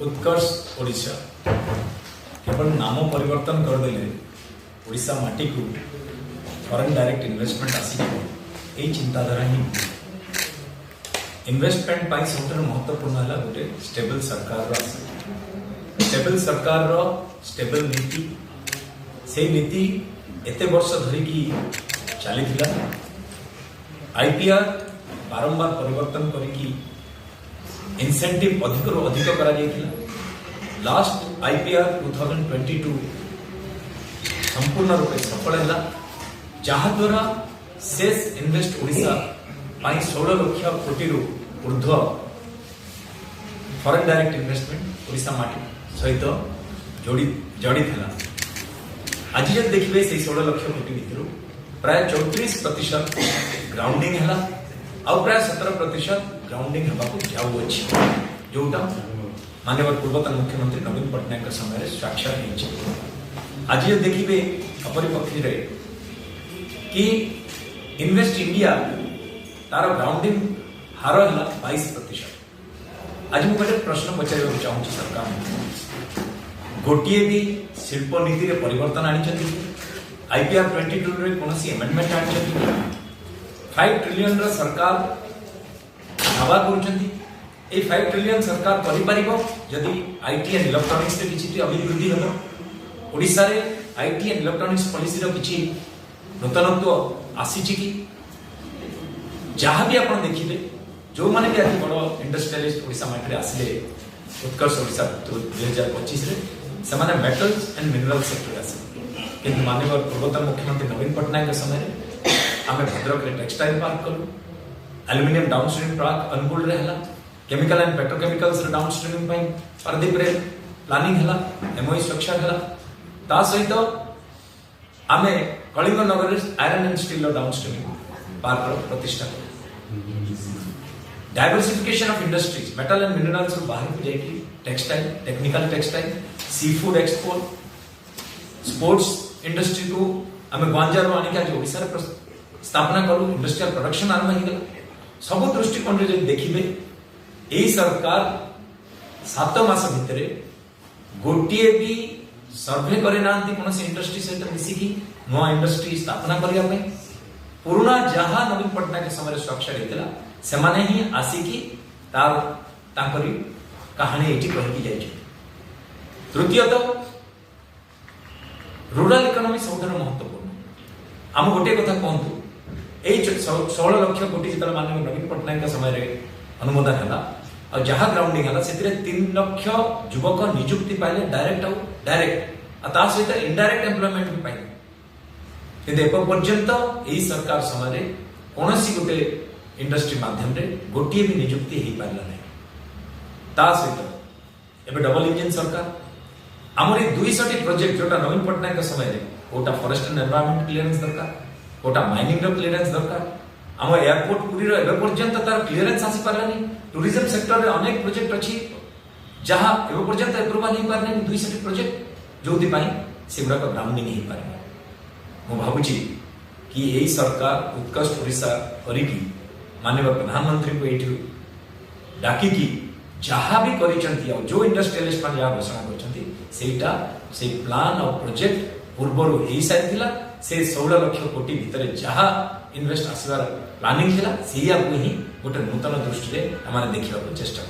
उत्कर्ष ओडिशा केवल नाम परिवर्तन करदेले ओडिशा माटी को फॉरेन डायरेक्ट इन्वेस्टमेंट आसी यही चिंताधारा ही इन्वेस्टमेंट पाई सबुठ महत्वपूर्ण है गोटे स्टेबल सरकार स्टेबल सरकार स्टेबल नीति से नीति एते वर्ष धरिकी चली आईपीआर बारंबार परिवर्तन करिकी इंसेंटिव अधिक रु अधिक करा जायतिला। लास्ट आईपीआर 2022 संपूर्ण रूपे सफल है जहा द्वारा सेस इन्वेस्ट ओडिशा 16 लाख कोटी रु ऊर्ध्व फॉरेन डायरेक्ट इन्वेस्टमेंट ओडिशा माटी सहित जोड़ी था। आज जब देखिए से 16 लाख कोटी भितर प्राय 34% ग्राउंडिंग है और प्राय 17% ग्राउंडिंग होगा जाऊँगी जोटा माननीय पूर्वतन मुख्यमंत्री नवीन पट्टनायक समय स्वाक्षर हो। आज जब देखिए अपरिपक्षी कि इन्वेस्ट इंडिया तार ग्राउंडिंग हार है 22%। आज मुझे प्रश्न पचार चाहूँगी सरकार गोटे भी शिल्प नीति रे परिवर्तन आनी आईपीआर 22 रे कौन एमेंडमेंट आनी 5 ट्रिलियन सरकार दावा कर 5 ट्रिलियन सरकार करि आईटी एंड इलेक्ट्रॉनिक्स रे किछि अभिवृद्धि हो ओडिशा रे आईटी एंड इलेक्ट्रॉनिक्स पॉलिसी रो किछि नूतनत्व आसी कि जहाँ भी आप देखिए जो मैंने भी आज बड़ इंडस्ट्रियलिस्ट ओडिशा माटी आसिले उत्कर्ष ओडिशा 2025 से माने मेटल्स एंड मिनरल सेक्टर आसे किंतु माननीय पूर्वतन मुख्यमंत्री नवीन पट्टनायक समय आम भद्रक रे टेक्सटाइल पार्क कलु एल्युमिनियम डाउनस्ट्रीम पार्क अनुगुल रे हला केमिकल एंड पेट्रोकेमिकल्स रे डाउनस्ट्रीम पई पारदीप रे प्लानिंग हला एमओई स्ट्रक्चर हला ता सहित आमे कलिंग नगर रे iron and steel downstream park रो प्रतिष्ठा diversification of industries metal and minerals बाहर को जाई textile technical textile seafood export sports industry को आम गंजार आनिक आज ओडिशा रे स्थापना कलु इंडस्ट्रियल प्रोडक्शन आरंभ हो सब दृष्टिकोण रे देखिए यही सरकार 7 मास भितर गोटे भी सर्वे करे नांती कौन इंडस्ट्री सहित मिसिकी नुआ इंडस्ट्री स्थापना करने पुराना जहाँ नवीन पट्टनायक समय स्वाक्षर होता से माने ही आसिकी तार ताकरी कहानी एटी कहकी जाइए। तृतीयतः रूरल इकोनॉमी सबुठ महत्वपूर्ण आम गोटे कथा कहतु यही 16 लाख कोटी जो माननीय नवीन पट्टनायक समय अनुमोदन है और जहाँ ग्राउंडिंग है से 3 लाख युवक निजुक्ति पाइले डायरेक्ट आउ डायरेक्ट आ सहित इनडायरेक्ट एम्प्लॉयमेंट भी पाइले किंतु एपर्यंत यही सरकार समय कौन गोटे इंडस्ट्री माध्यम रे गोटे भी निजुक्ति हो पारा ना ता सहित एवं डबल इंजिन सरकार आमर 200 प्रोजेक्ट जोटा नवीन पट्टनायक समय कोटा फॉरेस्ट एंड एनवायरनमेंट क्लियरेंस दरकार कोटा माइनिंग रो क्लियरेंस दरकार आम एयरपोर्ट पुरी रो एबे पर्यंत तार क्लियरेंस आसी पारानी टूरिज्म सेक्टर रे अनेक प्रोजेक्ट अछि जहां एबे पर्यंत अप्रूवल हो पारनी 200 प्रोजेक्ट जोथि पई सेगुडा को ग्राउंडिंग हो पारे मु भाबुची कि यही सरकार उत्कर्ष ओडिशा करिकी माननीय प्रधानमंत्री को एठी डाकी की जहाँ भी करिसंती जो इंडस्ट्रियलिस्ट मान जहाँ घोषणा करछंती सेटा से प्लान और प्रोजेक्ट पूर्वर हो सारी से 16 लाख कोटी भितर जहाँ इन्वेस्ट आसवार प्लानिंग थिला सेया को ही गोटे नूतन दृष्टि देखा चेष्टा